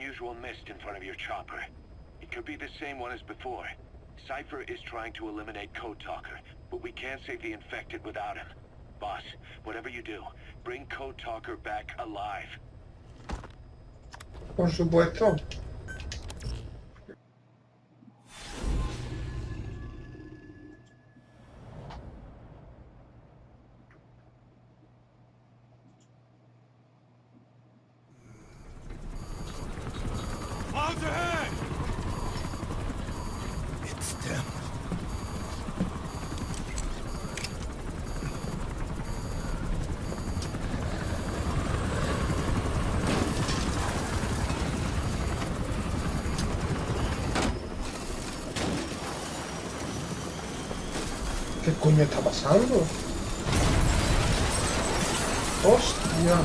unusual mist in front of your chopper. It could be the same one as before. Cipher is trying to eliminate Code Talker, but we can't save the infected without him. Boss, whatever you do, bring Code Talker back alive. Por supuesto. Clouds ahead! It's them. ¿Qué coño está pasando? ¡Hostia!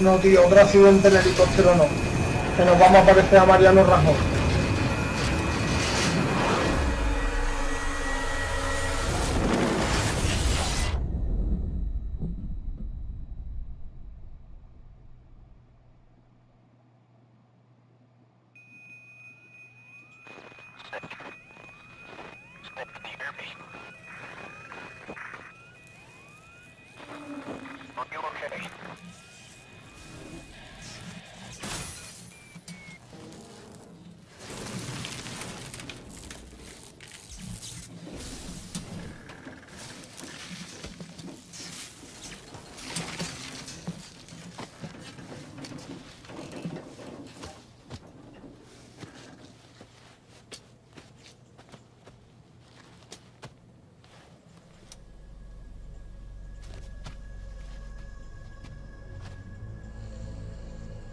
No, tío, otro accidente en helicóptero no. Que nos vamos a parecer a Mariano Rajoy.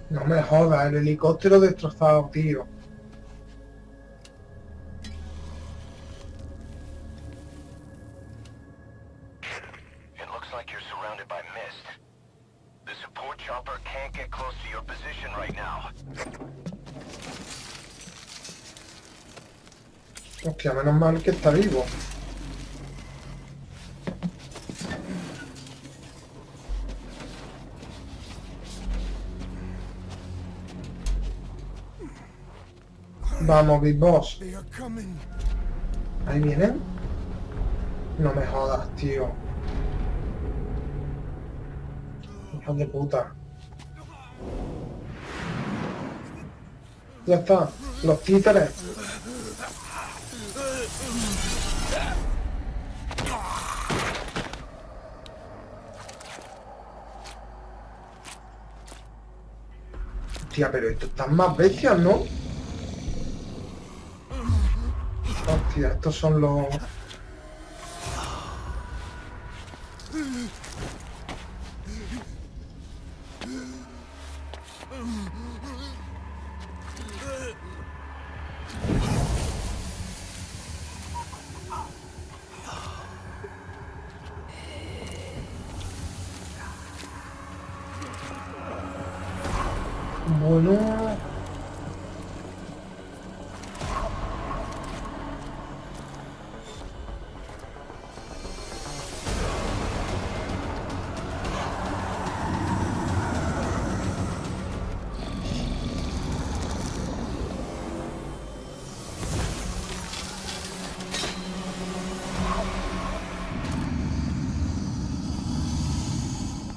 No me jodas, el helicóptero destrozado, tío. It looks like you're surrounded by mist. The support chopper can't get close to your position right now. Hostia, menos mal que está vivo. Vamos, Big Boss. They are coming. Ahí vienen. No me jodas, tío. Hijos de puta. Ya está. Los títeres. Hostia, pero estos están más bestias, ¿no? Hostia, estos son los... Bueno...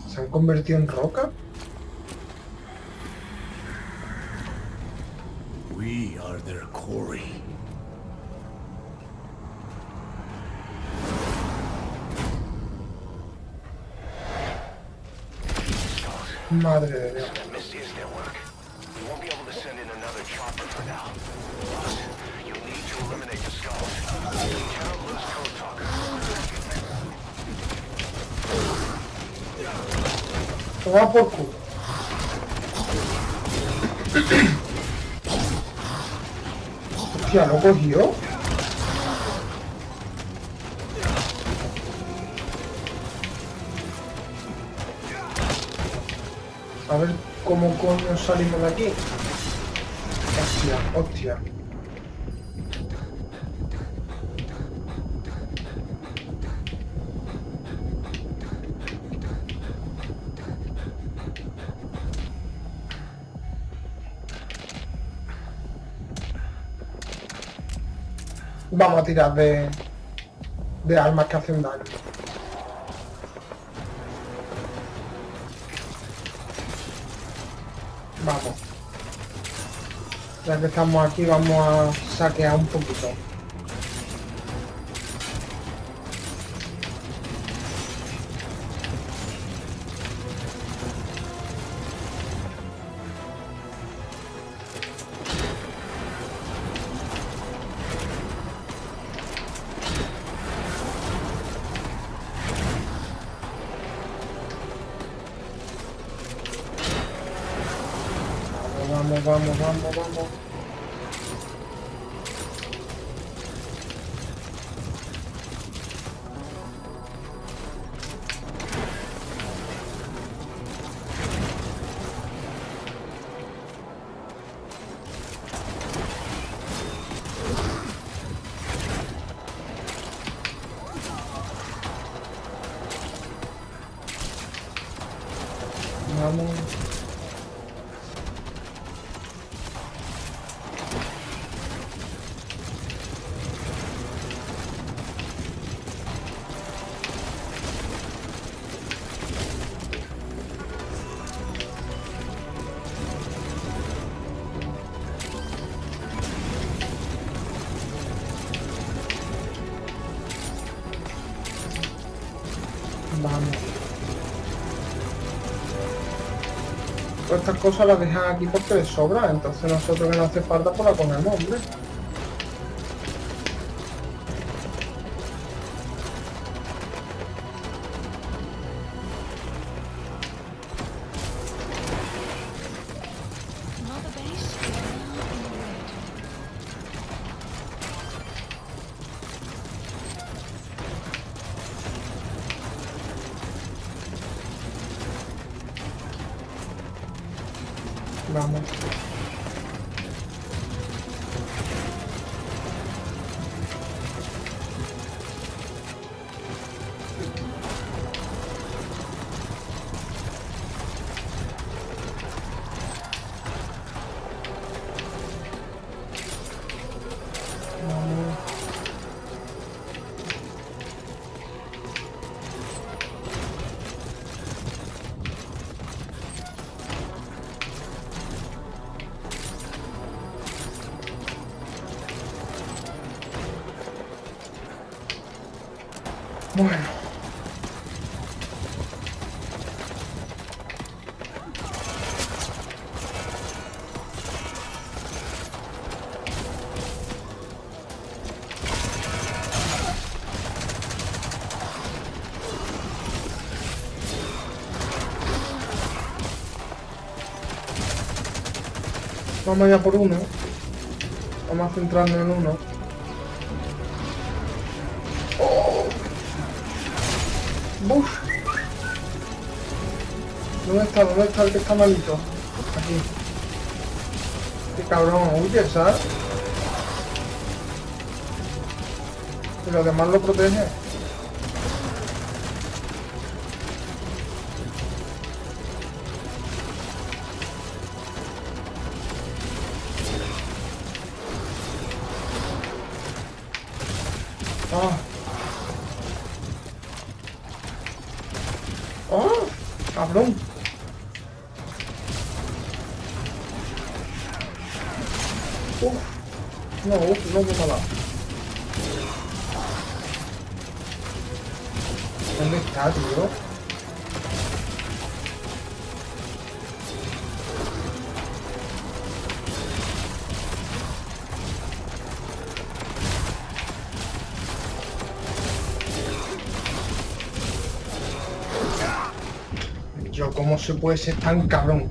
¿Se han convertido en roca? We are their quarry. Madre de Dios. That mist is their work. We won't be able to send in another chopper for now. Boss, you'll need to eliminate the skulls. We cannot lose Code Talker. Toma por culo. Hostia, ¿lo cogió? A ver cómo coño salimos de aquí. Hostia, hostia. Vamos a tirar de armas que hacen daño. Vamos. Ya que estamos aquí, vamos a saquear un poquito. Vamos. Vamos. Vamos. Todas estas cosas las dejan aquí porque les sobra, entonces nosotros que no hace falta pues la comemos, hombre. Vamos. Bueno. Vamos ya por uno. Vamos a centrarnos en uno. ¡Buf! ¿Dónde está? ¿Dónde está el que está malito? Aquí. Qué cabrón, huye, ¿sabes? Y los demás lo protegen. ¡Ah! ¡Oh! ¡Cabrón! No, no puedo nada. ¿Dónde está, tío? Yo, ¿cómo se puede ser tan cabrón?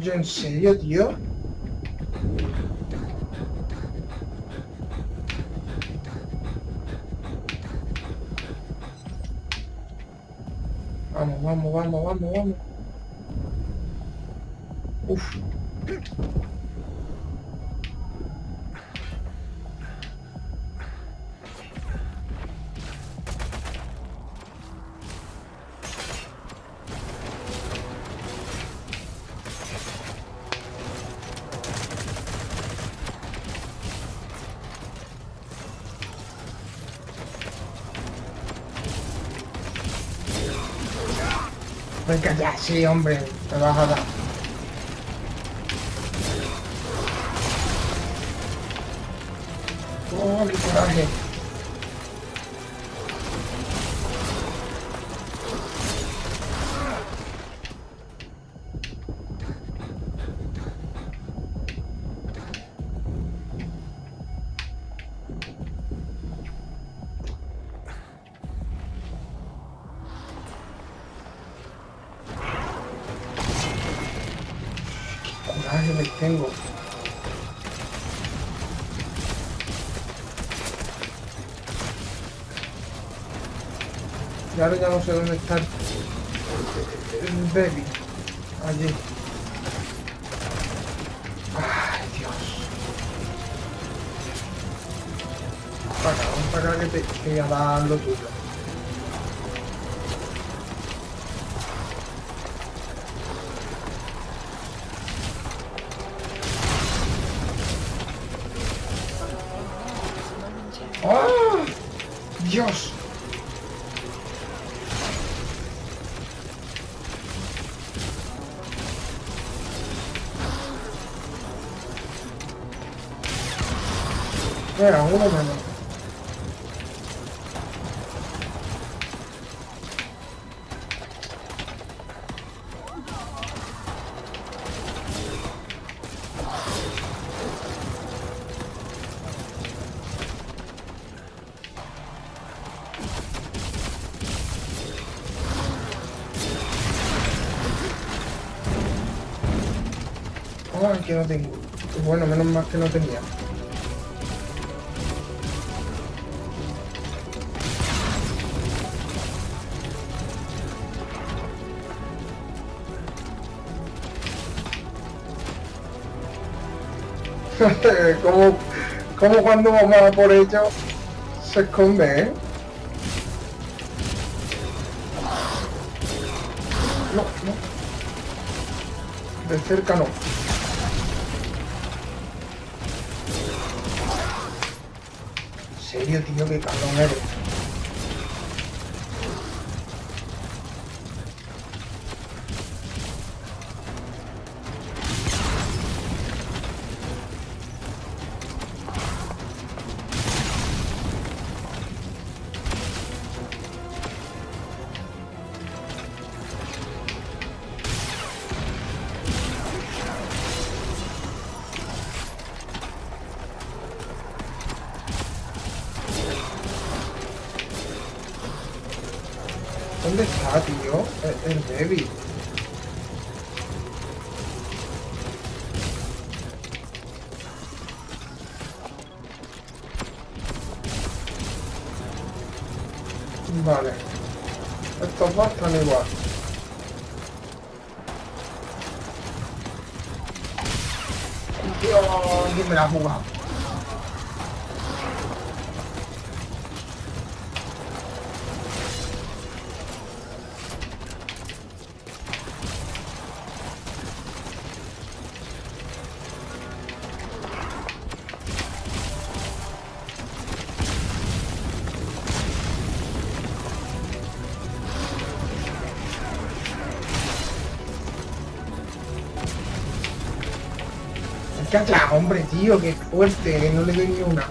Yo en serio, tío. Vamos, vamos, vamos, vamos, vamos. Uf. Venga ya, sí, hombre, me vas a dar. Oh, qué coraje. Coraje me tengo. Y ahora ya no sé dónde está el baby. Allí. Ay, Dios. Para acá que te voy a dar lo tuyo. ¡Oh! ¡Dios! Venga, uno menos. Ay, que no tengo. Bueno, menos mal que no tenía. como cuando vamos a por ello se esconde, ¿eh? No, no. De cerca no. En serio, tío, qué cabrón eres. ¿Dónde está, tío? El baby. Vale. Estos dos están igual. Dios, ¿quién me la ha jugado? ¡Cacha, hombre, tío! ¡Qué fuerte! Que no le doy ni una.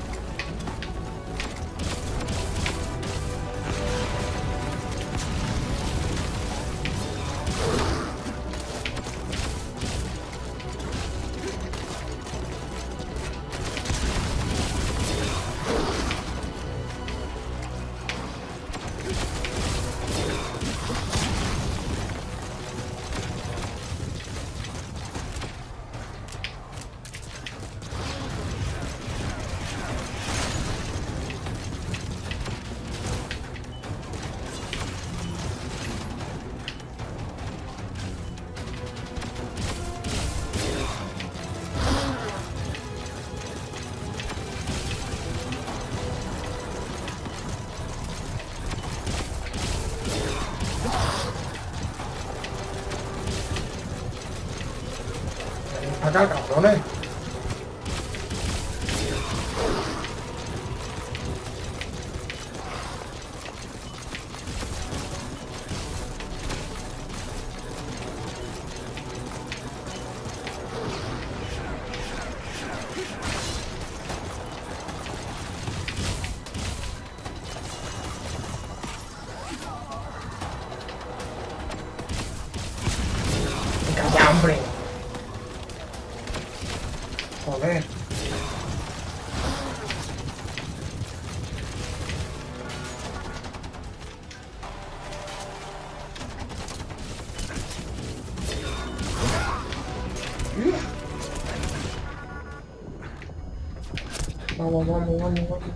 Acá, cabrones. ¡Calla, hombre! Joder. Vamos, vamos, vamos, vamos.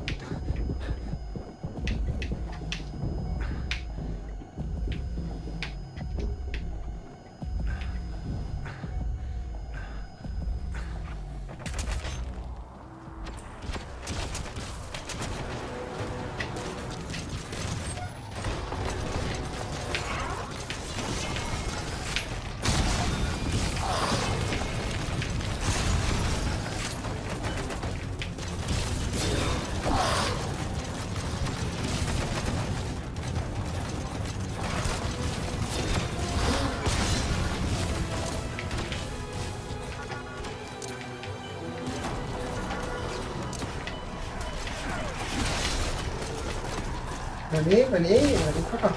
Vení, vení, vení para acá.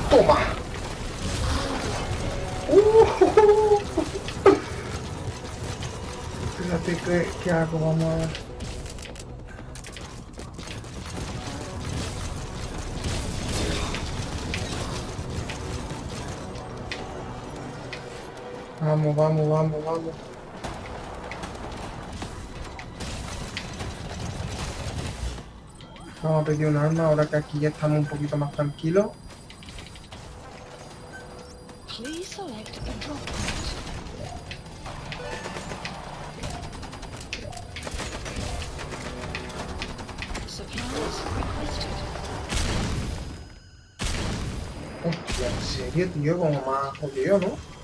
¡Toma! Fíjate qué hago, vamos a ver. Vamos, vamos, vamos, vamos. Vamos a pedir un arma ahora que aquí ya estamos un poquito más tranquilos. Please select a drop point. Supplies requested. Hostia, en serio, tío, como más jodido, ¿no?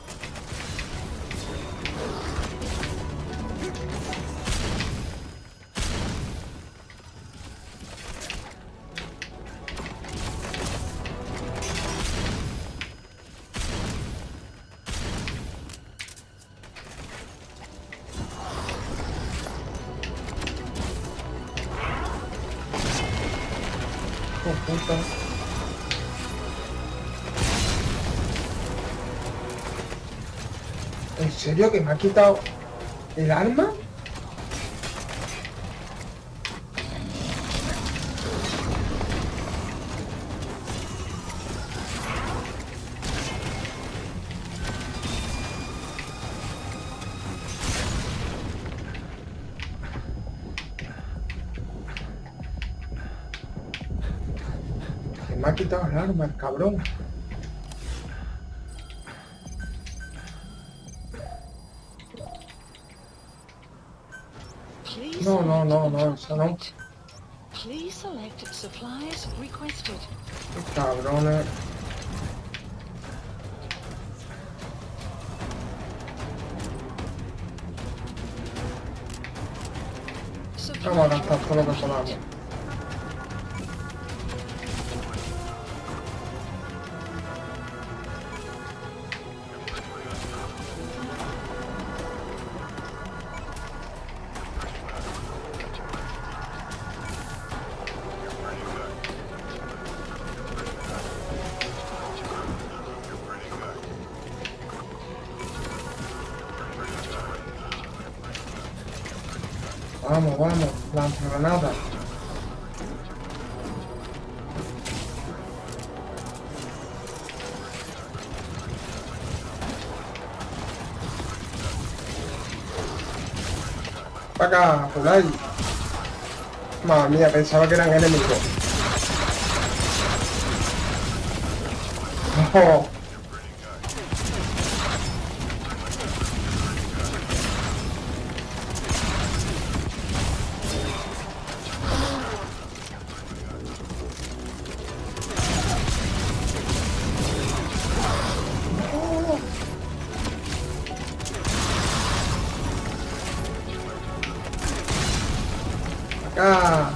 Oh, puta. ¿En serio que me ha quitado el arma? Que me ha quitado el arma, el cabrón. Please No, no, select no, a no, drop eso no. point. Please select supplies requested. Qué cabrones. Vamos a gastar todo lo que podamos. Vamos, vamos, lanzagranada. Para acá, por ahí. Madre mía, pensaba que eran enemigos. Oh. Acá.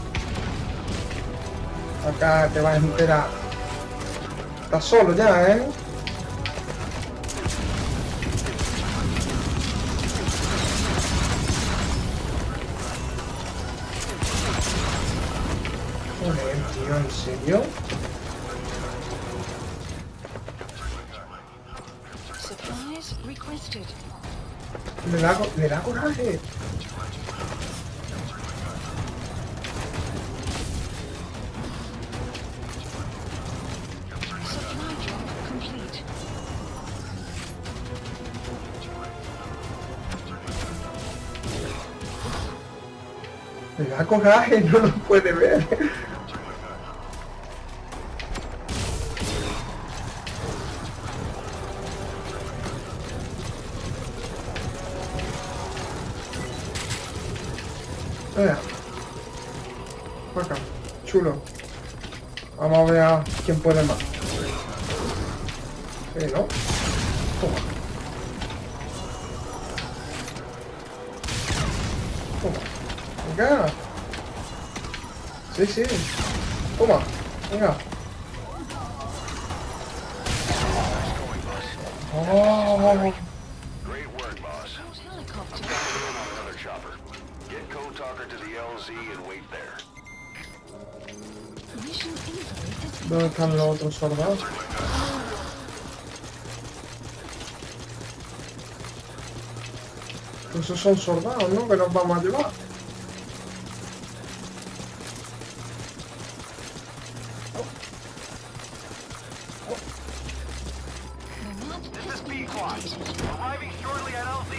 Acá te vas a enterar. Estás solo ya, ¿eh? Joder, tío, ¿en serio? Supplies requested. Le da coraje. Supply drop complete. Le da coraje, no lo puede ver. Venga. Acá, chulo. Vamos a ver a quién puede más. Sí, ¿no? Toma. Toma. Venga. Sí, sí. Toma. Venga. Oh. Great work, boss. Short helicopter. On another chopper. Get Code Talker to the LZ and wait there. Mission easily has ¿Dónde están los otros soldados? Esos son soldados, ¿no? Que nos vamos a llevar. The map has been B-Quad. updated. Arriving shortly at LZ.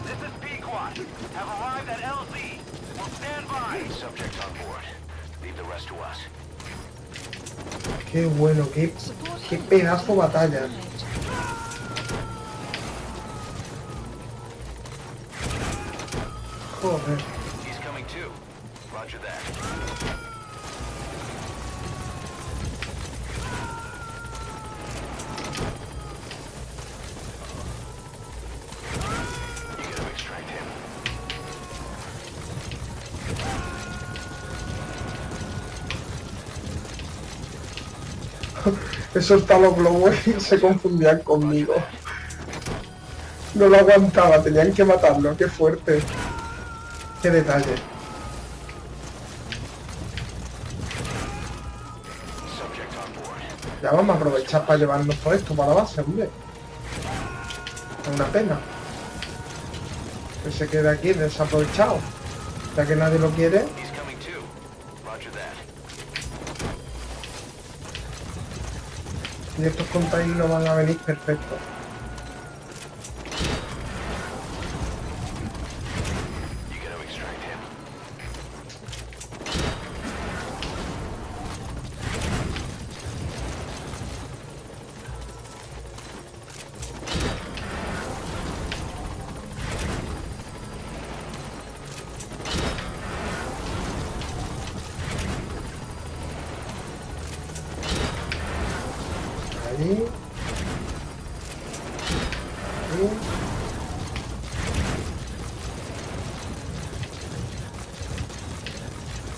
This is P-Quad. Have arrived at LZ. We'll stand by. Subject on board. Leave the rest to us. Qué bueno, qué pedazo de batalla. Joder. He's coming too. Roger that. You gotta extract him. He soltado los globos y se confundían conmigo. No lo aguantaba, tenían que matarlo, qué fuerte. Qué detalle. Subject on board. Ya vamos a aprovechar para llevarnos todo esto para la base, hombre. Es una pena que se quede aquí desaprovechado. Ya que nadie lo quiere. He's coming too. Roger that. Y estos containers van a venir perfectos. You gotta extract him. Ahí. Ahí.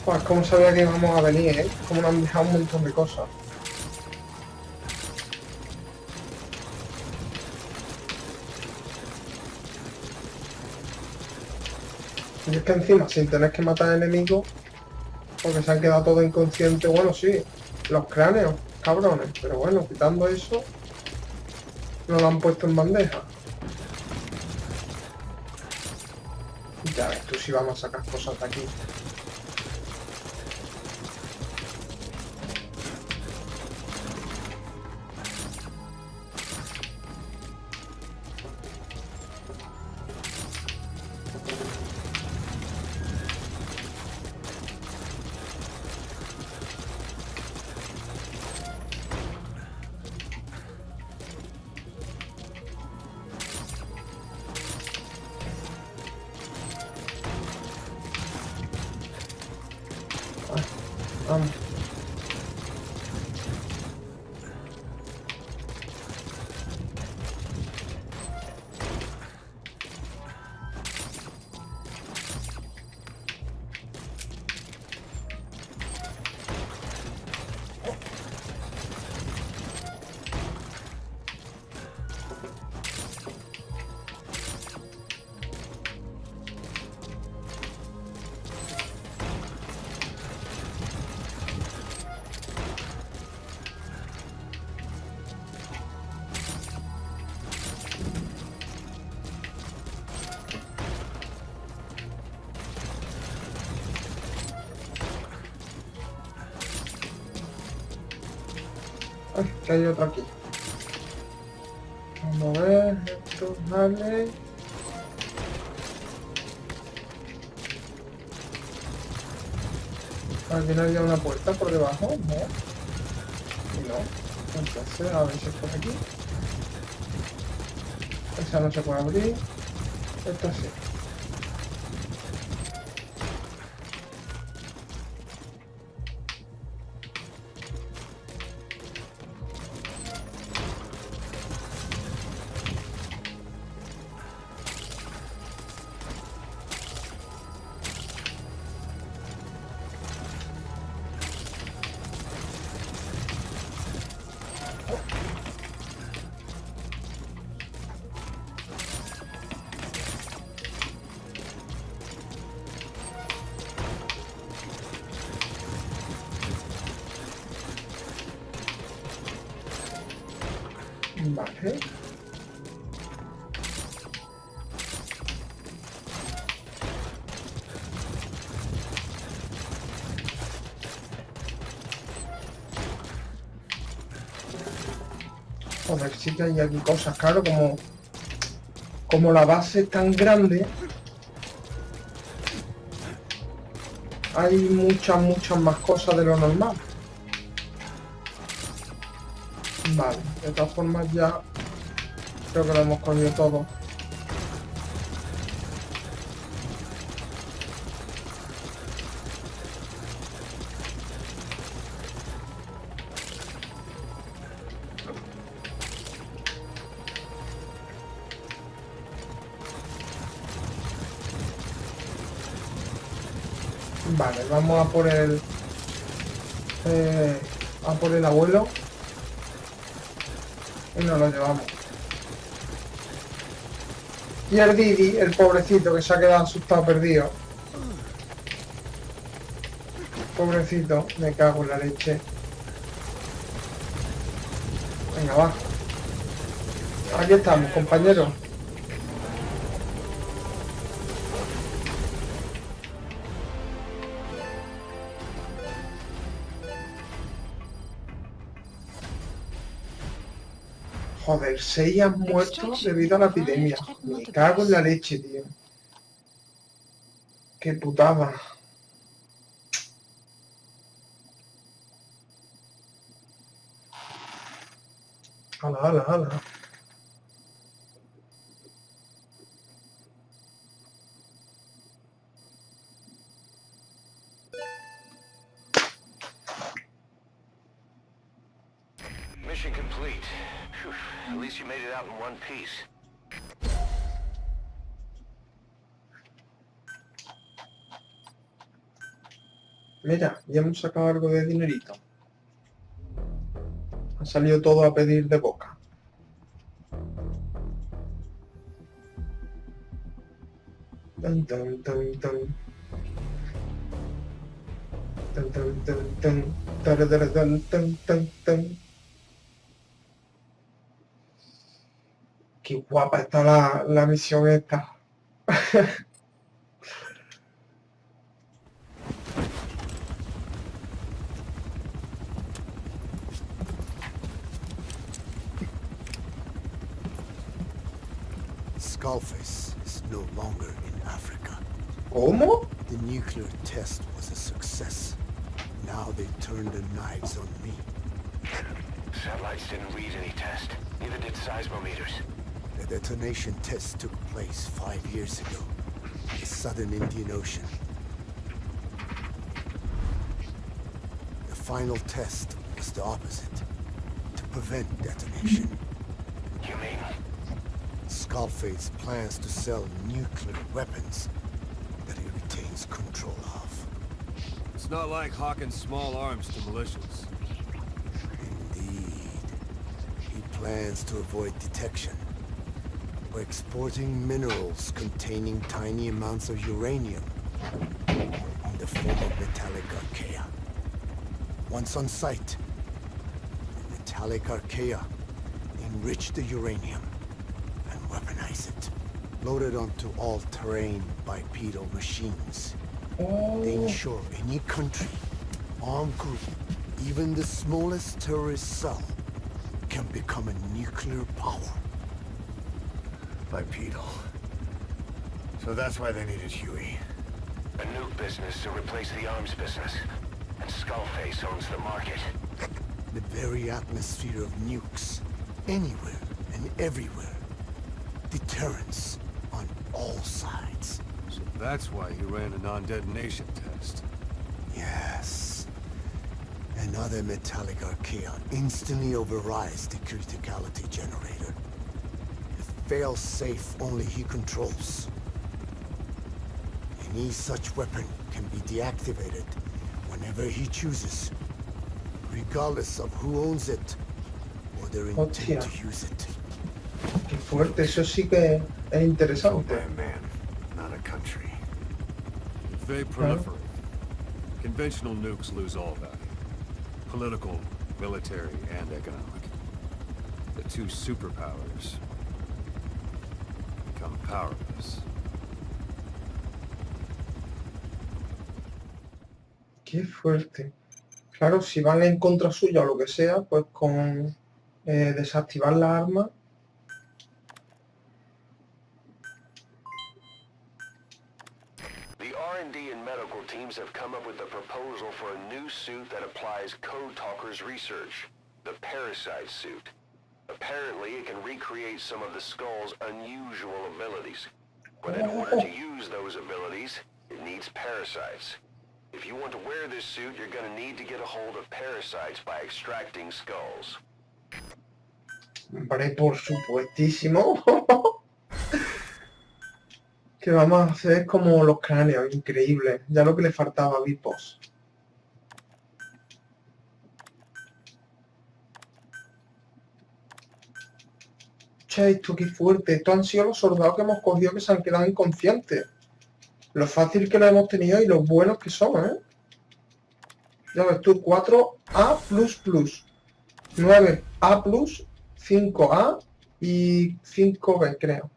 Pues como sabía que íbamos a venir, ¿eh? Como nos han dejado un montón de cosas. Y es que encima, sin tener que matar enemigos, porque se han quedado todos inconscientes, bueno, sí, los cráneos, cabrones, pero bueno, quitando eso, no lo han puesto en bandeja. Ya ves tú si vamos a sacar cosas de aquí. Vamos. que hay otro aquí. Vamos a ver, esto, vale. Aquí no había una puerta por debajo, ¿no? Y no. Entonces, a ver si es por aquí. Esa no se puede abrir. Esta sí. Vale. Joder, sí que hay aquí cosas, claro, como la base es tan grande, hay muchas más cosas de lo normal. Vale, de todas formas ya creo que lo hemos cogido todo. Vale, vamos a por el abuelo y nos lo llevamos. Y el Didi, el pobrecito que se ha quedado asustado, perdido. Pobrecito, me cago en la leche. Venga, va. Aquí estamos, compañeros. Joder, 6 han muerto debido a la epidemia. Me cago en la leche, tío. Qué putada. Hala, hala, hala. Mission complete. Phew, at least you made it out in one piece. Mira, ya hemos sacado algo de dinerito. Ha salido todo a pedir de boca. Tan, tan, tan, tan. Tan, tan, tan, tan. Taradara, tan, tan, tan, tan. Qué guapa está la misión esta. Skullface is no longer in Africa. ¿Cómo? The nuclear test was a success. Now they turned their knives on me. Satellites didn't read any test. Neither did seismometers. The detonation test took place 5 years ago in the southern Indian Ocean. The final test was the opposite, to prevent detonation. You mean? Skullface plans to sell nuclear weapons that he retains control of. It's not like hawking small arms to militias. Indeed. He plans to avoid detection by exporting minerals containing tiny amounts of uranium in the form of metallic Archaea. Once on site, the metallic Archaea enrich the uranium and weaponize it. Loaded onto all-terrain bipedal machines. They ensure any country, armed group, even the smallest terrorist cell, can become a nuclear power. Bipedal. So that's why they needed Huey. A nuke business to replace the arms business. And Skullface owns the market. The very atmosphere of nukes, anywhere and everywhere. Deterrence on all sides. So that's why he ran a non-detonation test. Yes. Another metallic Archaea instantly overrides the criticality generator. A fail-safe only he controls. Any such weapon can be deactivated whenever he chooses, regardless of who owns it or their Hostia. intent to use it. Qué fuerte, eso sí que es interesante. By a man, not a country. If they proliferate, conventional nukes lose all value. Political, military, and economic. The two superpowers become powerless. Qué fuerte. Claro, si van en contra suya o lo que sea, pues con desactivar la arma. The R&D and medical teams have come up with a proposal for a new suit that applies Code Talker's research, the Parasite suit. Apparently, it can recreate some of the Skull's unusual abilities. But in order to use those abilities, it needs parasites. If you want to wear this suit, you're gonna need to get a hold of parasites by extracting skulls. Hombre, por supuestísimo. Que vamos a hacer como los cráneos, increíble. Ya lo que le faltaba a Vipos. Che, esto qué fuerte. Estos han sido los soldados que hemos cogido que se han quedado inconscientes. Lo fácil que lo hemos tenido y lo buenos que son, ¿eh? Ya ves tú, 4A++, 9A+, 5A y 5B, creo.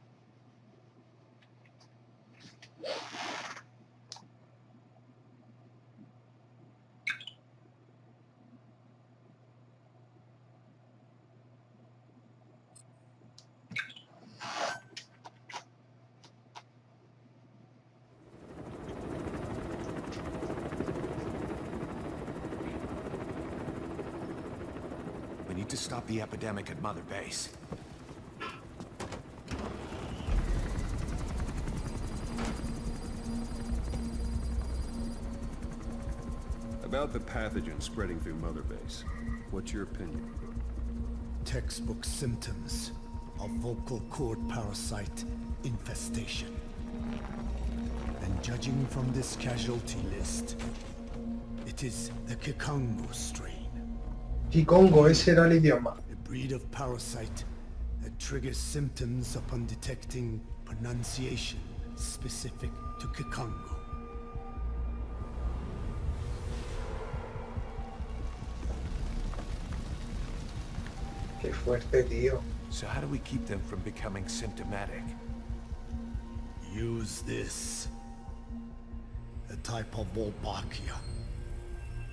We need to stop the epidemic at Mother Base. About the pathogen spreading through Mother Base, what's your opinion? Textbook symptoms of vocal cord parasite infestation. And judging from this casualty list, it is the Kikongo strain. Kikongo, ese era el idioma. A breed of parasite that triggers symptoms upon detecting pronunciation specific to Kikongo. Qué fuerte, tío. So how do we keep them from becoming symptomatic? Use this. A type of Wolbachia.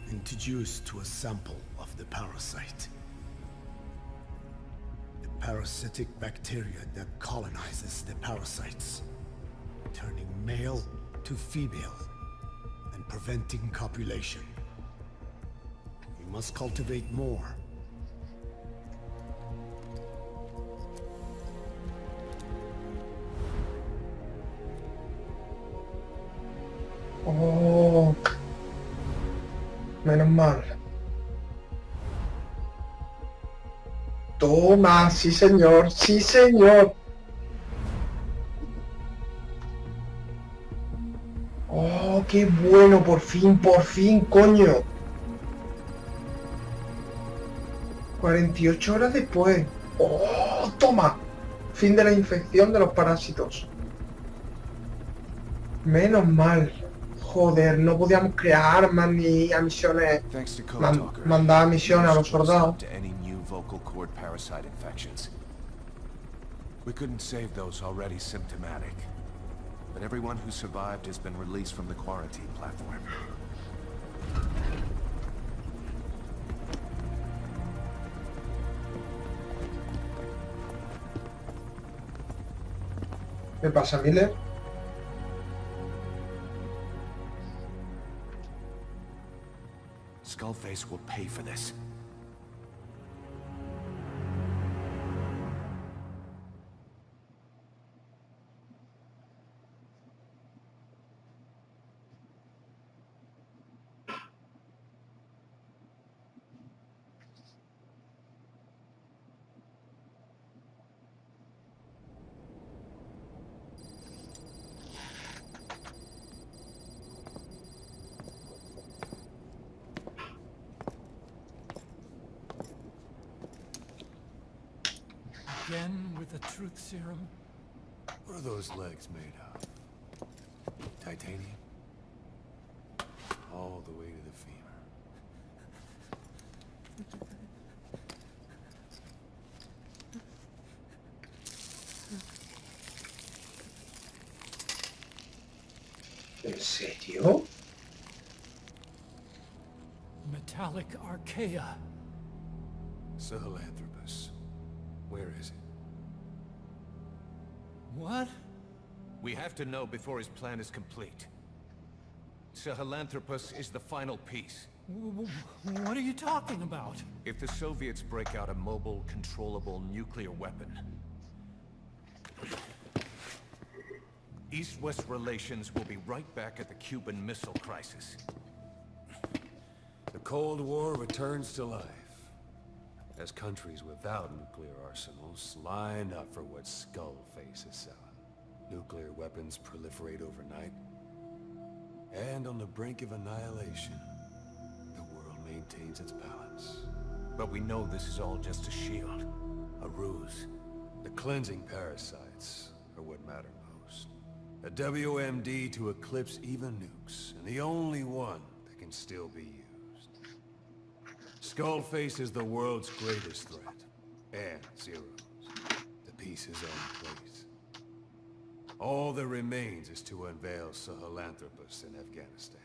Introduced to a sample of the parasite. The parasitic bacteria that colonizes the parasites, turning male to female and preventing copulation. We must cultivate more. Oh, menos mal. Toma, sí señor, sí señor. Oh, qué bueno, por fin, coño. 48 horas después. Oh, toma. Fin de la infección de los parásitos. Menos mal. Joder, no podíamos crear armas ni a misiones. Thanks to Code Talker, Mandar misiones a los exposed soldados. to any new vocal cord parasite infections. We couldn't save those already symptomatic, but everyone who survived has been released from the quarantine platform. ¿Me pasa, Miller? Skullface will pay for this. Again with the truth serum? What are those legs made of? Titanium? All the way to the femur. ¿En serio? Metallic Archaea. Sahelanthropus. Where is it? What? We have to know before his plan is complete. Sahelanthropus is the final piece. What are you talking about? If the Soviets break out a mobile, controllable nuclear weapon, East-West relations will be right back at the Cuban Missile Crisis. The Cold War returns to life, as countries without nuclear arsenals line up for what Skullface is selling. Nuclear weapons proliferate overnight, and on the brink of annihilation, the world maintains its balance. But we know this is all just a shield, a ruse. The cleansing parasites are what matter most. A WMD to eclipse even nukes, and the only one that can still be used. Skullface is the world's greatest threat, and Zero's. The pieces are in place. All that remains is to unveil Sahelanthropus in Afghanistan.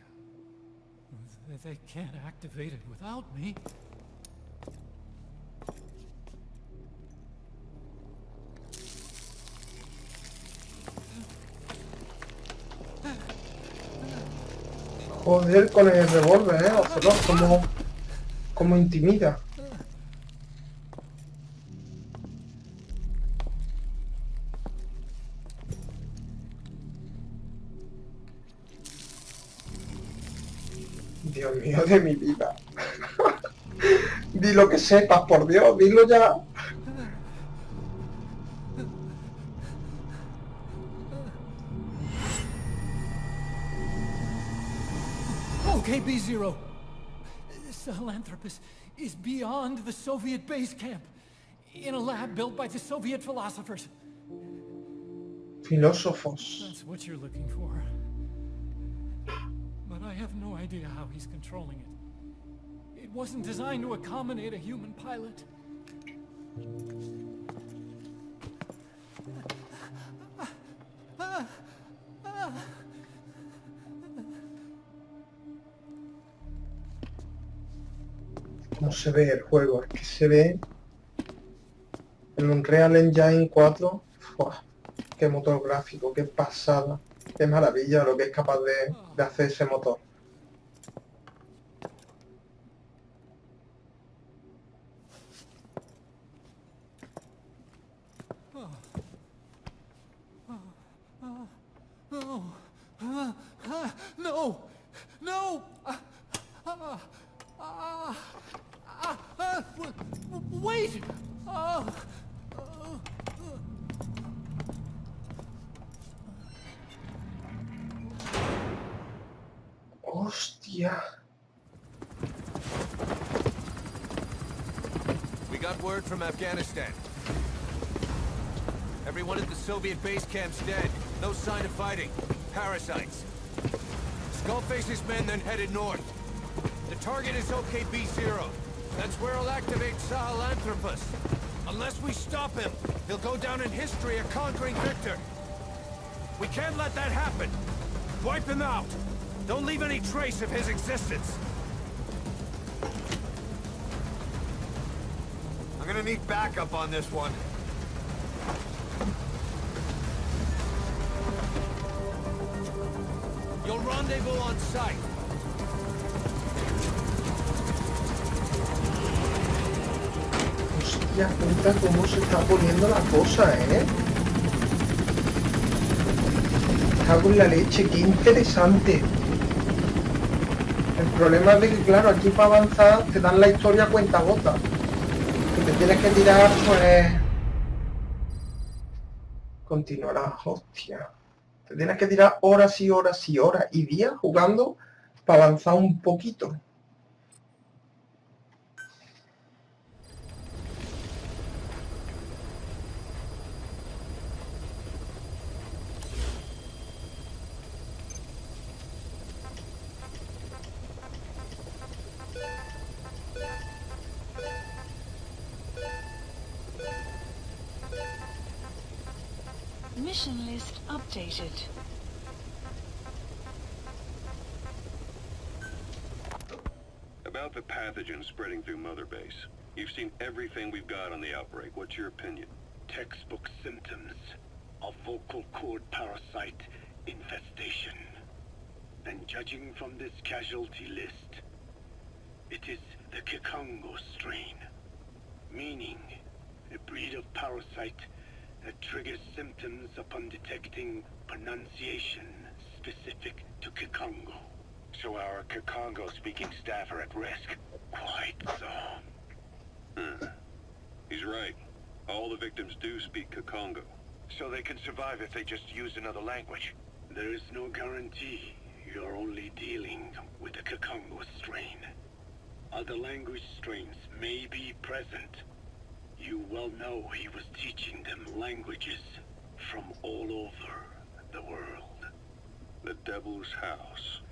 They can't activate it without me. Joder, con el revólver, hacerlo como intimida. Dios mío de mi vida. Di lo que sepas, por Dios, dilo ya. Okay, B-Zero. Sahelanthropus is beyond the Soviet base camp, in a lab built by the Soviet philosophers. Filósofos. That's what you're looking for. But I have no idea how he's controlling it. It wasn't designed to accommodate a human pilot. ¿Cómo se ve el juego? Es que se ve en Unreal Engine 4. ¡Fua! Qué motor gráfico, qué pasada, qué maravilla lo que es capaz de hacer ese motor. No! No! Wait! ¡Hostia! We got word from Afghanistan. Everyone at the Soviet base camp's dead. No sign of fighting. Parasites. Skullface's men then headed north. The target is OKB-0. That's where he'll activate Sahelanthropus. Unless we stop him, he'll go down in history a conquering victor. We can't let that happen. Wipe him out. Don't leave any trace of his existence. I'm gonna need backup on this one. rendezvous on site. Hostia puta, cómo se está poniendo la cosa, ¿eh? Cago en la leche, qué interesante. El problema es de que, claro, aquí para avanzar te dan la historia a cuentagotas. Que te tienes que tirar, pues... Continuará, hostia. Te tienes que tirar horas y horas y horas y días jugando para avanzar un poquito. Mission list updated. About the pathogen spreading through Mother Base. You've seen everything we've got on the outbreak. What's your opinion? Textbook symptoms of vocal cord parasite infestation. And judging from this casualty list, it is the Kikongo strain, meaning a breed of parasite that triggers symptoms upon detecting pronunciation specific to Kikongo. So our Kikongo-speaking staff are at risk. Quite so. He's right. All the victims do speak Kikongo. So they can survive if they just use another language. There is no guarantee. You're only dealing with the Kikongo strain. Other language strains may be present. You well know he was teaching them languages from all over the world. The Devil's House.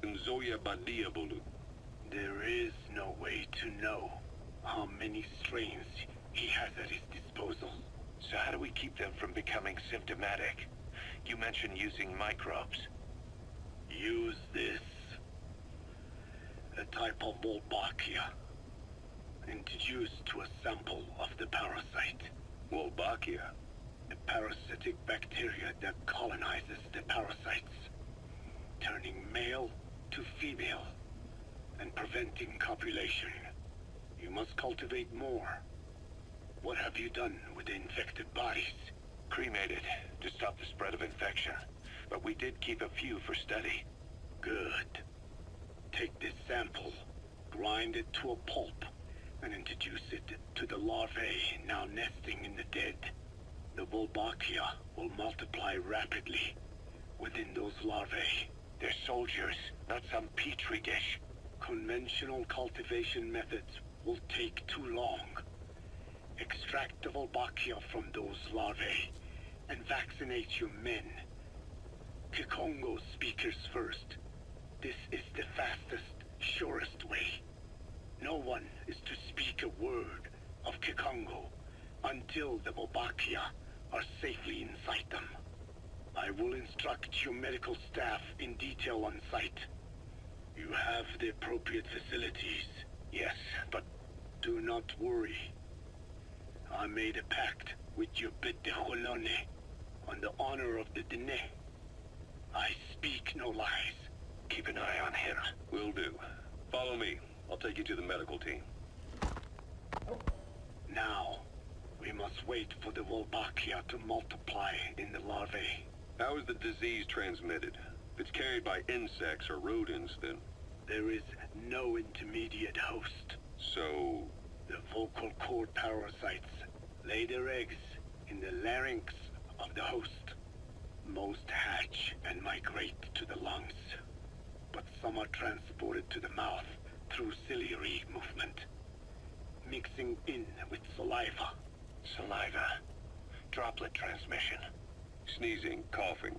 Nzoya Badia Bulu. There is no way to know how many strains he has at his disposal. So how do we keep them from becoming symptomatic? You mentioned using microbes. Use this. A type of Wolbachia. Introduced to a sample of the parasite. Wolbachia? A parasitic bacteria that colonizes the parasites, turning male to female and preventing copulation. You must cultivate more. What have you done with the infected bodies? Cremated to stop the spread of infection, but we did keep a few for study. Good. Take this sample, grind it to a pulp, and introduce it to the larvae now nesting in the dead. The Wolbachia will multiply rapidly within those larvae. They're soldiers, not some petri dish. Conventional cultivation methods will take too long. Extract the Wolbachia from those larvae and vaccinate your men. Kikongo speakers first. This is the fastest, surest way. No one is to speak a word of Kikongo until the Wolbachia are safely inside them. I will instruct your medical staff in detail on site. You have the appropriate facilities. Yes, but do not worry. I made a pact with your Bit de Holone on the honor of the Dene. I speak no lies. Keep an eye on him. Will do. Follow me. I'll take you to the medical team. Now, we must wait for the Wolbachia to multiply in the larvae. How is the disease transmitted? If it's carried by insects or rodents, then... There is no intermediate host. So... The vocal cord parasites lay their eggs in the larynx of the host. Most hatch and migrate to the lungs, but some are transported to the mouth through ciliary movement, mixing in with saliva. Saliva. Droplet transmission. Sneezing, coughing.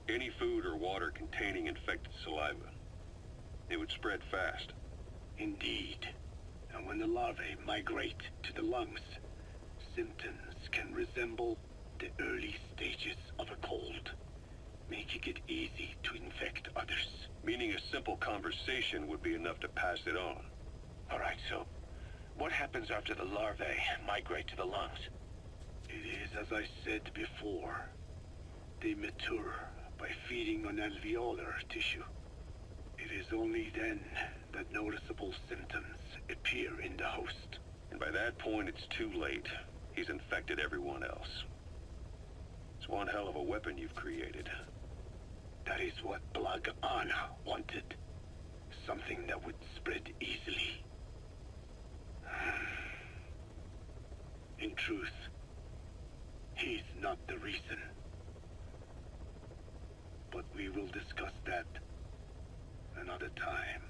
Any food or water containing infected saliva. It would spread fast. Indeed. And when the larvae migrate to the lungs, symptoms can resemble the early stages of a cold, making it easy to infect others. Meaning a simple conversation would be enough to pass it on. Alright, so what happens after the larvae migrate to the lungs? It is as I said before. They mature by feeding on alveolar tissue. It is only then that noticeable symptoms appear in the host. And by that point, it's too late. He's infected everyone else. It's one hell of a weapon you've created. That is what Blag Anna wanted. Something that would spread easily. In truth, he's not the reason. But we will discuss that another time.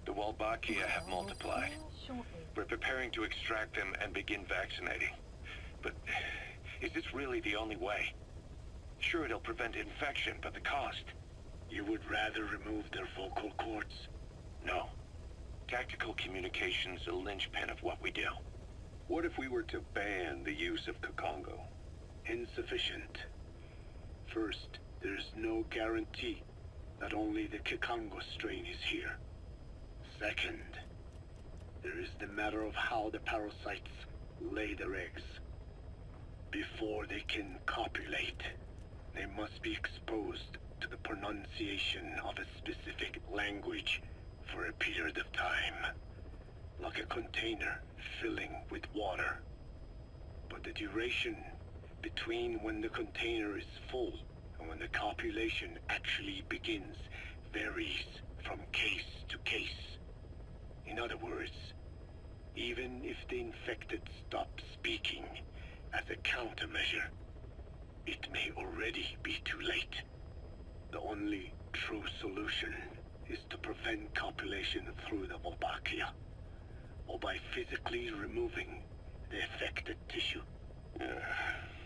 The Walbachia have multiplied. We're preparing to extract them and begin vaccinating. But is this really the only way? Sure, it'll prevent infection, but the cost. You would rather remove their vocal cords? No. Tactical communication's a linchpin of what we do. What if we were to ban the use of Kakongo? Insufficient. First, there's no guarantee that only the Kakongo strain is here. Second, there is the matter of how the parasites lay their eggs. Before they can copulate, they must be exposed to the pronunciation of a specific language for a period of time, like a container filling with water. But the duration between when the container is full and when the copulation actually begins varies from case to case. In other words, even if the infected stop speaking as a countermeasure, it may already be too late. The only true solution is to prevent copulation through the Walbachia, or by physically removing the affected tissue.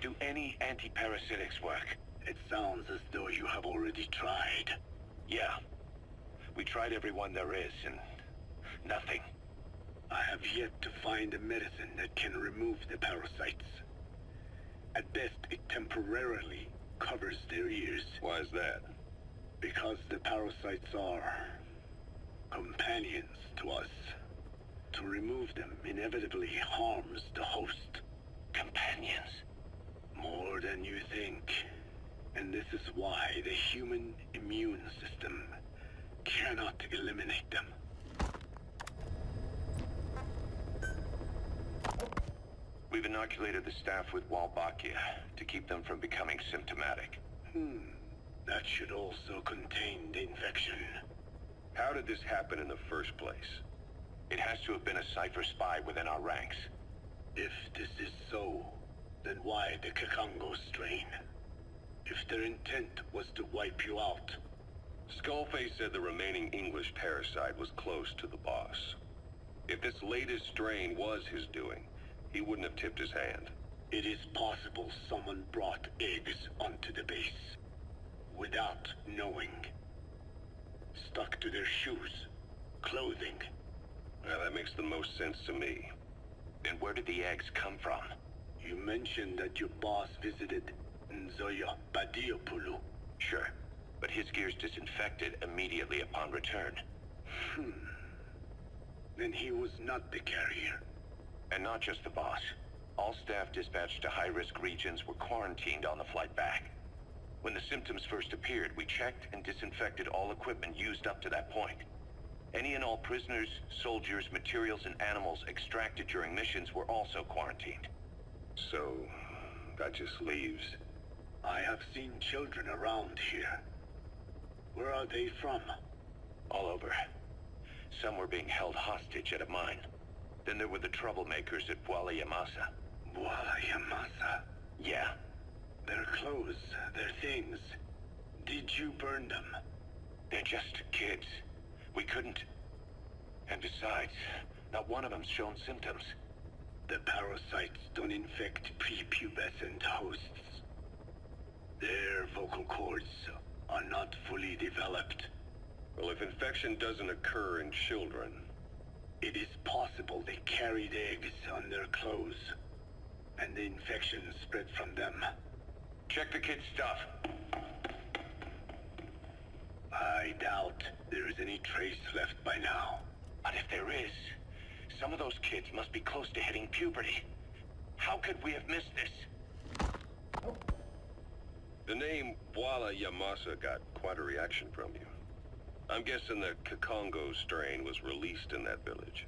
Do any antiparasitics work? It sounds as though you have already tried. Yeah. We tried every one there is, and nothing. I have yet to find a medicine that can remove the parasites. At best, it temporarily covers their ears. Why is that? Because the parasites are companions to us. To remove them inevitably harms the host. Companions? More than you think. And this is why the human immune system cannot eliminate them. We've inoculated the staff with Walbachia to keep them from becoming symptomatic. That should also contain the infection. How did this happen in the first place? It has to have been a Cipher spy within our ranks. If this is so, then why the Kakongo strain? If their intent was to wipe you out. Skullface said the remaining English parasite was close to the boss. If this latest strain was his doing, he wouldn't have tipped his hand. It is possible someone brought eggs onto the base without knowing. Stuck to their shoes, clothing. Well, that makes the most sense to me. And where did the eggs come from? You mentioned that your boss visited Nzoya Badiopulu. Sure, but his gear's disinfected immediately upon return. Then he was not the carrier. And not just the boss. All staff dispatched to high-risk regions were quarantined on the flight back. When the symptoms first appeared, we checked and disinfected all equipment used up to that point. Any and all prisoners, soldiers, materials, and animals extracted during missions were also quarantined. So, that just leaves... I have seen children around here. Where are they from? All over. Some were being held hostage at a mine. Then there were the troublemakers at Bwala Yamasa. Bwala Yamasa? Yeah. Their clothes, their things. Did you burn them? They're just kids. We couldn't. And besides, not one of them's shown symptoms. The parasites don't infect prepubescent hosts. Their vocal cords are not fully developed. Well, if infection doesn't occur in children... It is possible they carried eggs on their clothes, and the infection spread from them. Check the kid's stuff. I doubt there is any trace left by now. But if there is, some of those kids must be close to hitting puberty. How could we have missed this? The name Walla Yamasa got quite a reaction from you. I'm guessing the Kikongo strain was released in that village.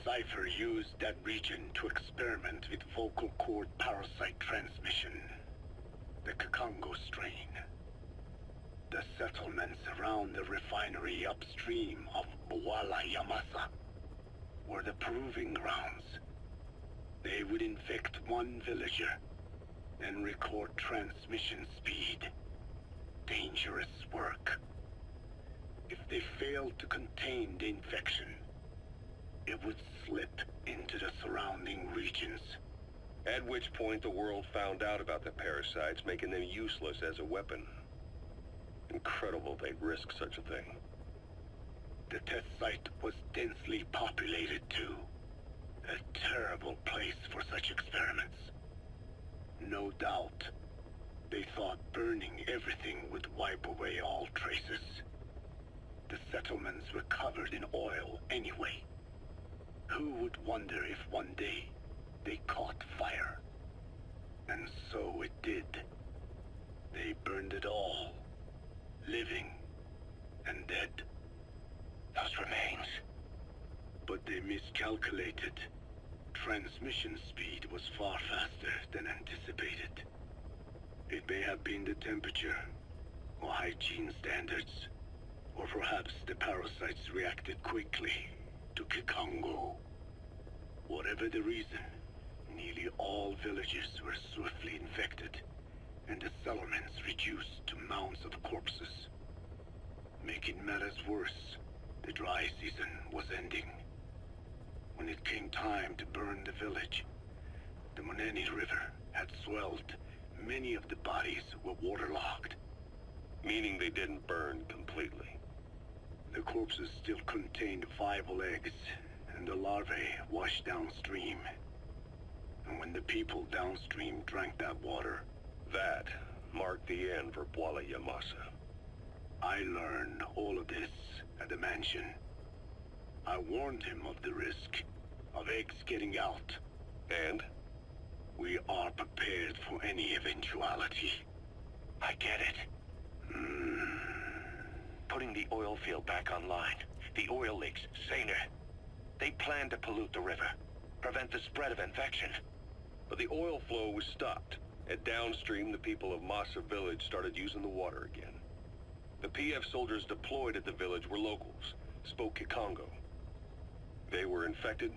Cipher used that region to experiment with vocal cord parasite transmission. The Kikongo strain. The settlements around the refinery upstream of Walla Yamasa were the proving grounds. They would infect one villager and record transmission speed. Dangerous work. If they failed to contain the infection, it would slip into the surrounding regions. At which point the world found out about the parasites, making them useless as a weapon. Incredible they'd risk such a thing. The test site was densely populated too. A terrible place for such experiments. No doubt, they thought burning everything would wipe away all traces. The settlements were covered in oil anyway. Who would wonder if one day they caught fire? And so it did. They burned it all, living and dead. Those remains. But they miscalculated. Transmission speed was far faster than anticipated. It may have been the temperature, or hygiene standards, or perhaps the parasites reacted quickly to Kikongo. Whatever the reason, nearly all villages were swiftly infected, and the settlements reduced to mounds of corpses. Making matters worse, the dry season was ending. When it came time to burn the village, the Moneni River had swelled. Many of the bodies were waterlogged. Meaning they didn't burn completely. The corpses still contained viable eggs, and the larvae washed downstream. And when the people downstream drank that water, that marked the end for Walla Yamasa. I learned all of this at the mansion. I warned him of the risk of eggs getting out. And? We are prepared for any eventuality. I get it. Putting the oil field back online. The oil leaks, saner. They plan to pollute the river, prevent the spread of infection. But the oil flow was stopped, and downstream the people of Masa village started using the water again. The PF soldiers deployed at the village were locals, spoke Kikongo. They were infected,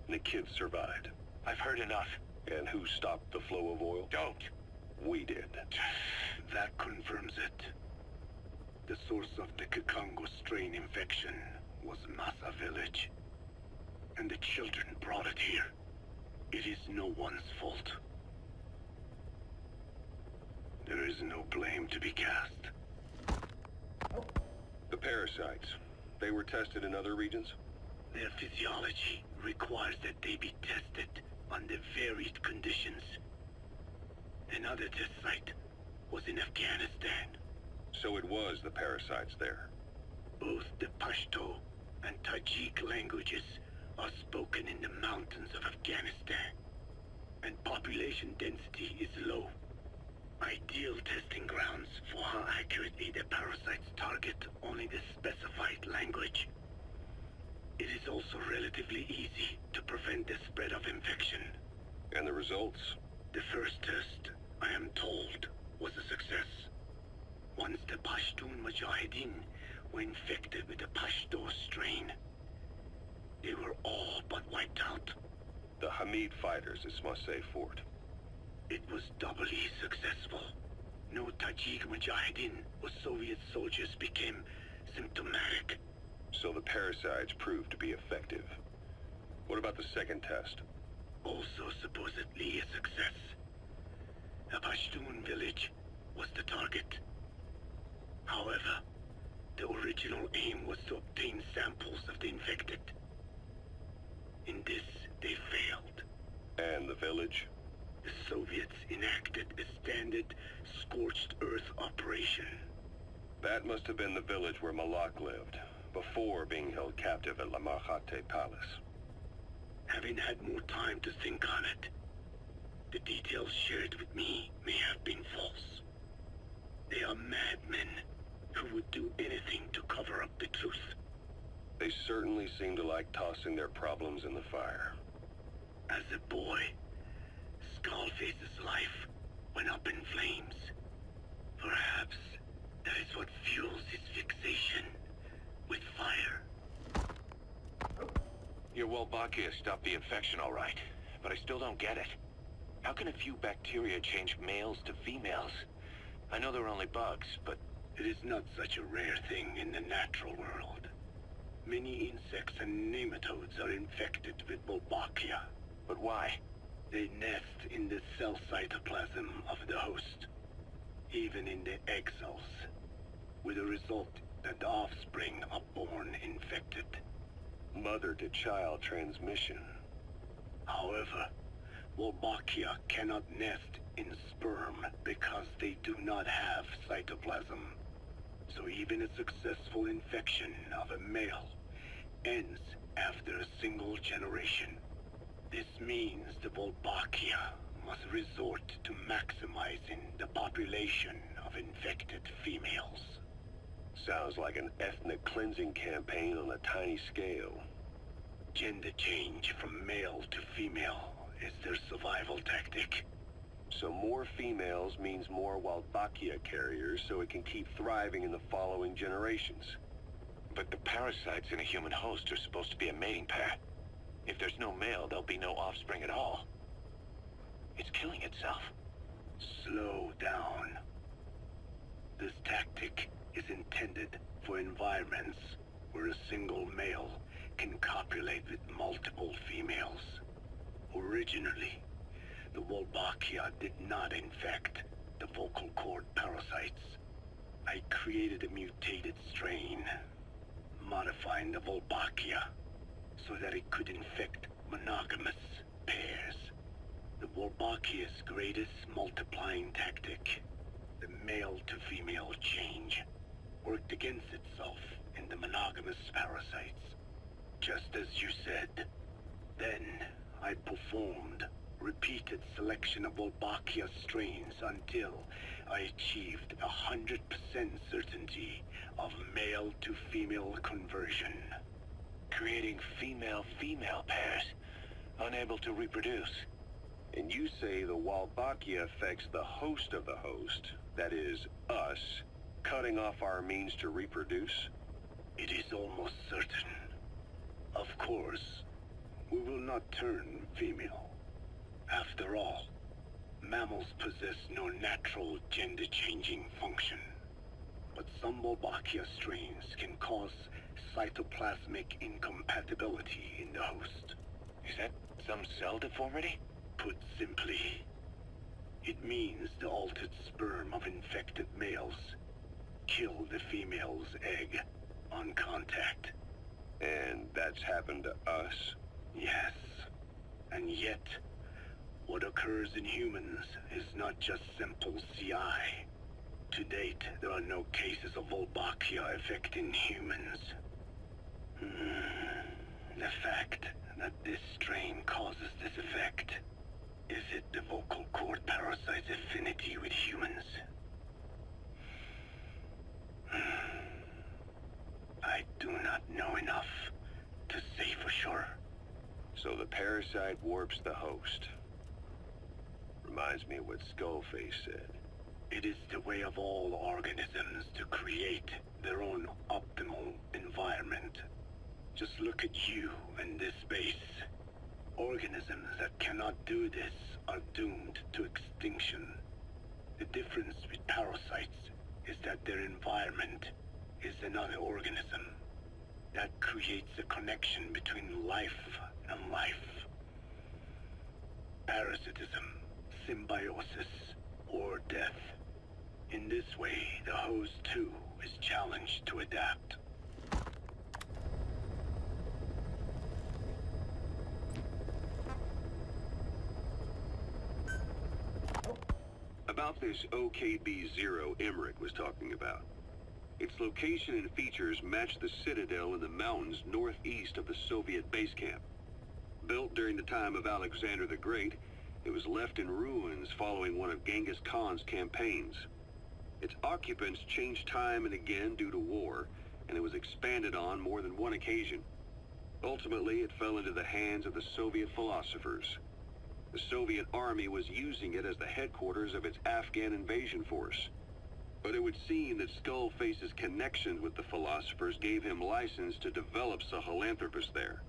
and the kids survived. I've heard enough. And who stopped the flow of oil? Don't. We did. That confirms it. The source of the Kikongo strain infection was Masa village. And the children brought it here. It is no one's fault. There is no blame to be cast. The parasites, they were tested in other regions? Their physiology requires that they be tested under varied conditions. Another test site was in Afghanistan. So it was the parasites there. Both the Pashto and Tajik languages are spoken in the mountains of Afghanistan, and population density is low. Ideal testing grounds for how accurately the parasites target only the specified language. It is also relatively easy to prevent the spread of infection. And the results? The first test, I am told, was a success. Once the Pashtun Mujahideen were infected with the Pashto strain, they were all but wiped out. The Hamid fighters at Smasei Fort. It was doubly successful. No Tajik Mujahideen or Soviet soldiers became symptomatic. So the parasites proved to be effective. What about the second test? Also supposedly a success. A Pashtun village was the target. However, the original aim was to obtain samples of the infected. In this, they failed. And the village? The Soviets enacted a standard scorched earth operation. That must have been the village where Malak lived, before being held captive at La Marjate Palace. Having had more time to think on it, the details shared with me may have been false. They are madmen who would do anything to cover up the truth. They certainly seem to like tossing their problems in the fire. As a boy, Skullface's life went up in flames. Perhaps that is what fuels his fixation with fire. Your Wolbachia stopped the infection all right, but I still don't get it. How can a few bacteria change males to females? I know they're only bugs, but... It is not such a rare thing in the natural world. Many insects and nematodes are infected with Wolbachia. But why? They nest in the cell cytoplasm of the host, even in the egg cells, with the result that the offspring are born infected. Mother-to-child transmission. However, Wolbachia cannot nest in sperm because they do not have cytoplasm. So even a successful infection of a male ends after a single generation. This means the Wolbachia must resort to maximizing the population of infected females. Sounds like an ethnic cleansing campaign on a tiny scale. Gender change from male to female is their survival tactic. So more females means more Wolbachia carriers, so it can keep thriving in the following generations. But the parasites in a human host are supposed to be a mating pair. If there's no male, there'll be no offspring at all. It's killing itself. Slow down. This tactic is intended for environments where a single male can copulate with multiple females. Originally, the Wolbachia did not infect the vocal cord parasites. I created a mutated strain, modifying the Wolbachia so that it could infect monogamous pairs. The Wolbachia's greatest multiplying tactic, the male-to-female change, worked against itself in the monogamous parasites. Just as you said. Then, I performed repeated selection of Wolbachia strains until I achieved 100% certainty of male-to-female conversion. Creating female-female pairs, unable to reproduce. And you say the Wolbachia affects the host of the host, that is, us, cutting off our means to reproduce? It is almost certain. Of course, we will not turn female. After all, mammals possess no natural gender-changing function. But some Wolbachia strains can cause cytoplasmic incompatibility in the host. Is that some cell deformity? Put simply, it means the altered sperm of infected males kill the female's egg on contact. And that's happened to us? Yes. And yet, what occurs in humans is not just simple CI. To date, there are no cases of Wolbachia affecting humans. The fact that this strain causes this effect, is it the vocal cord parasite's affinity with humans? I do not know enough to say for sure. So the parasite warps the host. Reminds me of what Skullface said. It is the way of all organisms to create their own optimal environment. Just look at you and this base. Organisms that cannot do this are doomed to extinction. The difference with parasites is that their environment is another organism. That creates a connection between life and life. Parasitism, symbiosis, or death. In this way, the host too is challenged to adapt. About this OKB-0 Emmerich was talking about. Its location and features match the citadel in the mountains northeast of the Soviet base camp. Built during the time of Alexander the Great, it was left in ruins following one of Genghis Khan's campaigns. Its occupants changed time and again due to war, and it was expanded on more than one occasion. Ultimately, it fell into the hands of the Soviet philosophers. The Soviet army was using it as the headquarters of its Afghan invasion force. But it would seem that Skullface's connections with the philosophers gave him license to develop Sahelanthropus there.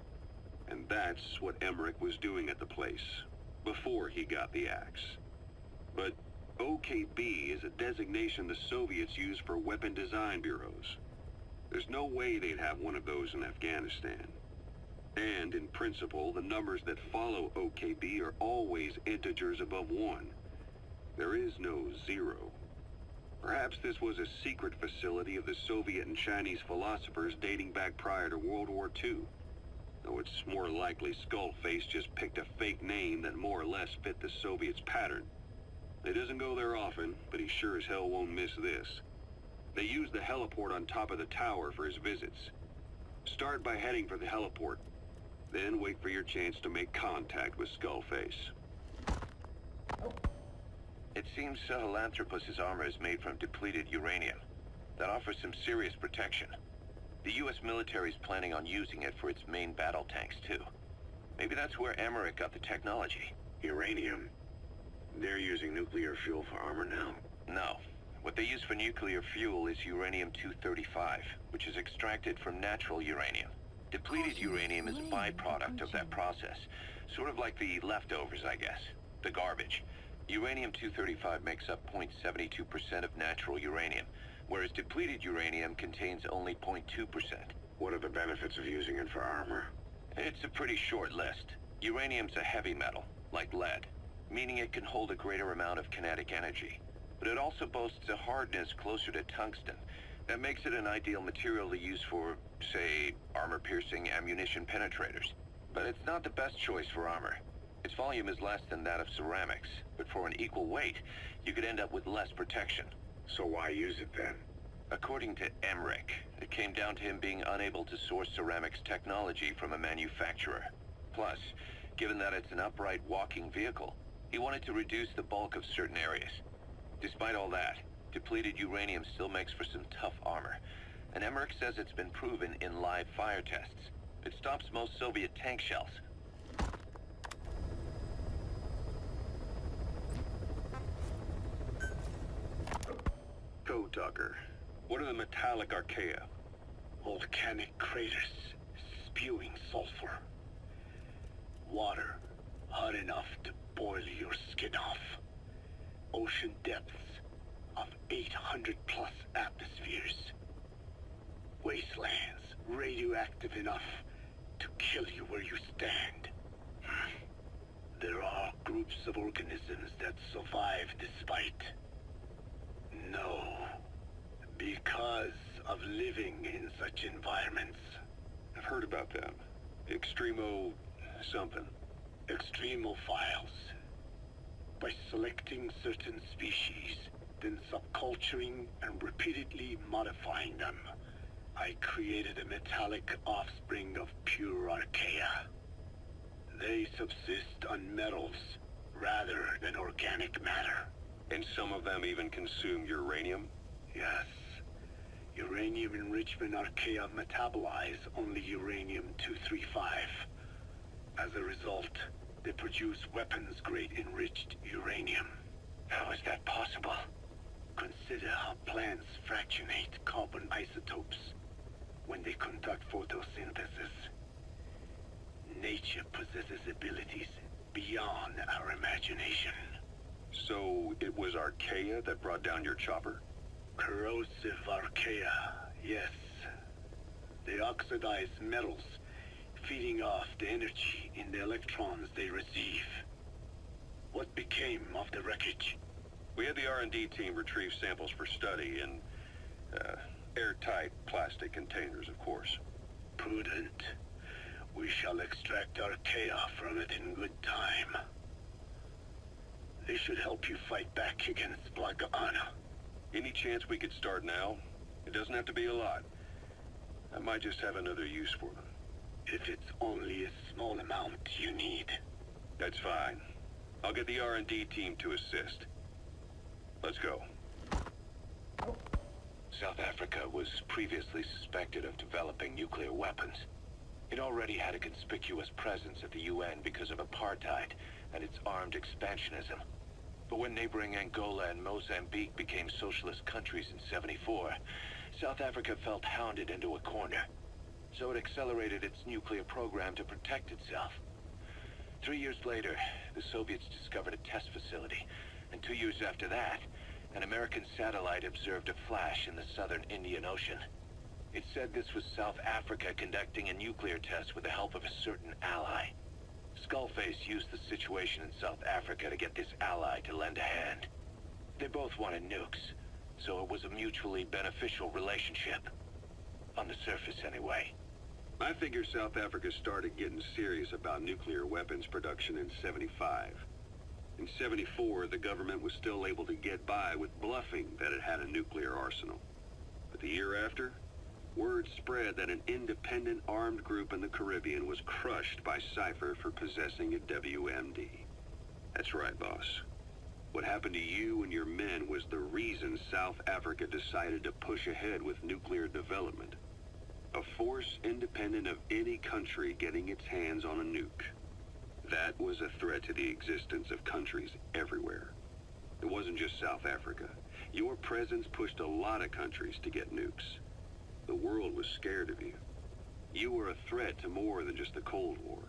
And that's what Emmerich was doing at the place, before he got the axe. But OKB is a designation the Soviets use for weapon design bureaus. There's no way they'd have one of those in Afghanistan. And, in principle, the numbers that follow OKB are always integers above 1. There is no 0. Perhaps this was a secret facility of the Soviet and Chinese philosophers dating back prior to World War II. Though it's more likely Skullface just picked a fake name that more or less fit the Soviets' pattern. He doesn't go there often, but he sure as hell won't miss this. They use the heliport on top of the tower for his visits. Start by heading for the heliport. Then wait for your chance to make contact with Skullface. It seems Sahelanthropus's armor is made from depleted uranium. That offers some serious protection. The U.S. military is planning on using it for its main battle tanks, too. Maybe that's where Emmerich got the technology. Uranium? They're using nuclear fuel for armor now? No. What they use for nuclear fuel is uranium-235, which is extracted from natural uranium. Depleted uranium is a byproduct of that process. Sort of like the leftovers, I guess. The garbage. Uranium-235 makes up 0.72% of natural uranium, whereas depleted uranium contains only 0.2%. What are the benefits of using it for armor? It's a pretty short list. Uranium's a heavy metal, like lead, meaning it can hold a greater amount of kinetic energy. But it also boasts a hardness closer to tungsten. That makes it an ideal material to use for, say, armor-piercing ammunition penetrators. But it's not the best choice for armor. Its volume is less than that of ceramics, but for an equal weight, you could end up with less protection. So why use it then? According to Emmerich, it came down to him being unable to source ceramics technology from a manufacturer. Plus, given that it's an upright walking vehicle, he wanted to reduce the bulk of certain areas. Despite all that, depleted uranium still makes for some tough armor, and Emmerich says it's been proven in live fire tests. It stops most Soviet tank shells. Code Talker, what are the metallic Archaea? Volcanic craters spewing sulfur. Water hot enough to boil your skin off. Ocean depths of 800 plus atmospheres. Wastelands radioactive enough to kill you where you stand. There are groups of organisms that survive this fight. No, because of living in such environments. I've heard about them. Extremo... something. Extremophiles. By selecting certain species, then subculturing and repeatedly modifying them, I created a metallic offspring of pure Archaea. They subsist on metals rather than organic matter. And some of them even consume uranium? Yes. Uranium enrichment Archaea metabolize only uranium-235. As a result, they produce weapons-grade enriched uranium. How is that possible? Consider how plants fractionate carbon isotopes when they conduct photosynthesis. Nature possesses abilities beyond our imagination. So, it was Archaea that brought down your chopper? Corrosive Archaea, yes. They oxidize metals, feeding off the energy in the electrons they receive. What became of the wreckage? We had the R&D team retrieve samples for study in, airtight plastic containers, of course. Prudent. We shall extract Archaea from it in good time. They should help you fight back against Black Anna. Any chance we could start now? It doesn't have to be a lot. I might just have another use for them. If it's only a small amount you need. That's fine. I'll get the R&D team to assist. Let's go. South Africa was previously suspected of developing nuclear weapons. It already had a conspicuous presence at the UN because of apartheid and its armed expansionism. But when neighboring Angola and Mozambique became socialist countries in '74, South Africa felt hounded into a corner. So it accelerated its nuclear program to protect itself. 3 years later, the Soviets discovered a test facility, and 2 years after that, an American satellite observed a flash in the southern Indian Ocean. It said this was South Africa conducting a nuclear test with the help of a certain ally. Skullface used the situation in South Africa to get this ally to lend a hand. They both wanted nukes, so it was a mutually beneficial relationship. On the surface, anyway. I figure South Africa started getting serious about nuclear weapons production in '75. In '74, the government was still able to get by with bluffing that it had a nuclear arsenal. But the year after, word spread that an independent armed group in the Caribbean was crushed by Cipher for possessing a WMD. That's right, boss. What happened to you and your men was the reason South Africa decided to push ahead with nuclear development. A force independent of any country getting its hands on a nuke. That was a threat to the existence of countries everywhere. It wasn't just South Africa. Your presence pushed a lot of countries to get nukes. The world was scared of you. You were a threat to more than just the Cold War.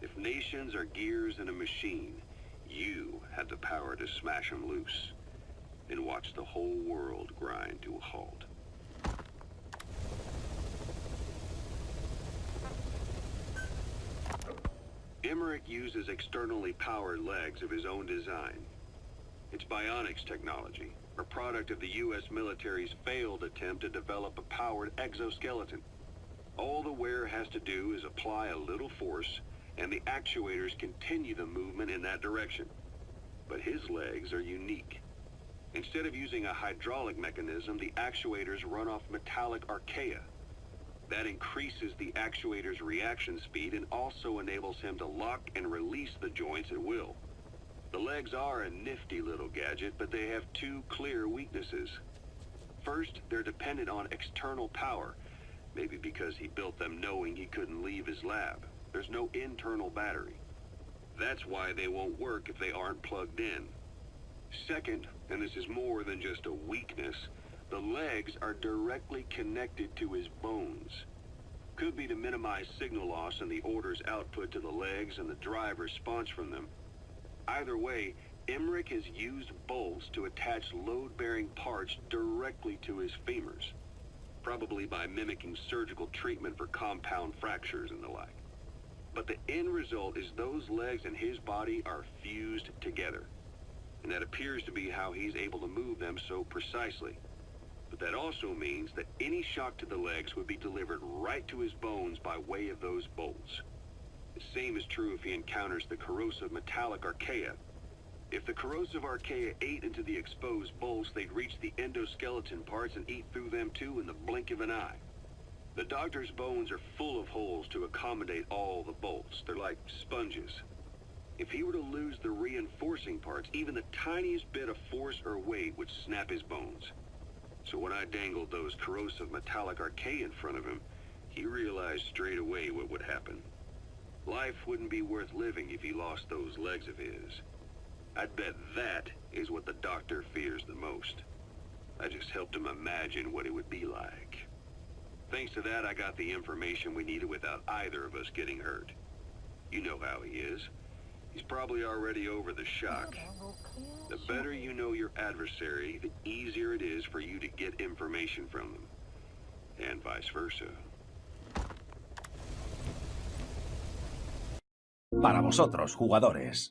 If nations are gears in a machine, you had the power to smash them loose and watch the whole world grind to a halt. Emmerich uses externally powered legs of his own design. It's bionics technology, a product of the U.S. military's failed attempt to develop a powered exoskeleton. All the wearer has to do is apply a little force, and the actuators continue the movement in that direction. But his legs are unique. Instead of using a hydraulic mechanism, the actuators run off metallic archaea. That increases the actuator's reaction speed and also enables him to lock and release the joints at will. The legs are a nifty little gadget, but they have two clear weaknesses. First, they're dependent on external power, maybe because he built them knowing he couldn't leave his lab. There's no internal battery. That's why they won't work if they aren't plugged in. Second, and this is more than just a weakness, the legs are directly connected to his bones. Could be to minimize signal loss in the order's output to the legs and the drive response from them. Either way, Emmerich has used bolts to attach load-bearing parts directly to his femurs, probably by mimicking surgical treatment for compound fractures and the like. But the end result is those legs and his body are fused together, and that appears to be how he's able to move them so precisely. But that also means that any shock to the legs would be delivered right to his bones by way of those bolts. The same is true if he encounters the corrosive metallic archaea. If the corrosive archaea ate into the exposed bolts, they'd reach the endoskeleton parts and eat through them too in the blink of an eye. The doctor's bones are full of holes to accommodate all the bolts. They're like sponges. If he were to lose the reinforcing parts, even the tiniest bit of force or weight would snap his bones. So when I dangled those corrosive metallic archaea in front of him, he realized straight away what would happen. Life wouldn't be worth living if he lost those legs of his. I'd bet that is what the doctor fears the most. I just helped him imagine what it would be like. Thanks to that, I got the information we needed without either of us getting hurt. You know how he is. He's probably already over the shock. The better you know your adversary, the easier it is for you to get information from them. And vice versa. Para vosotros, jugadores.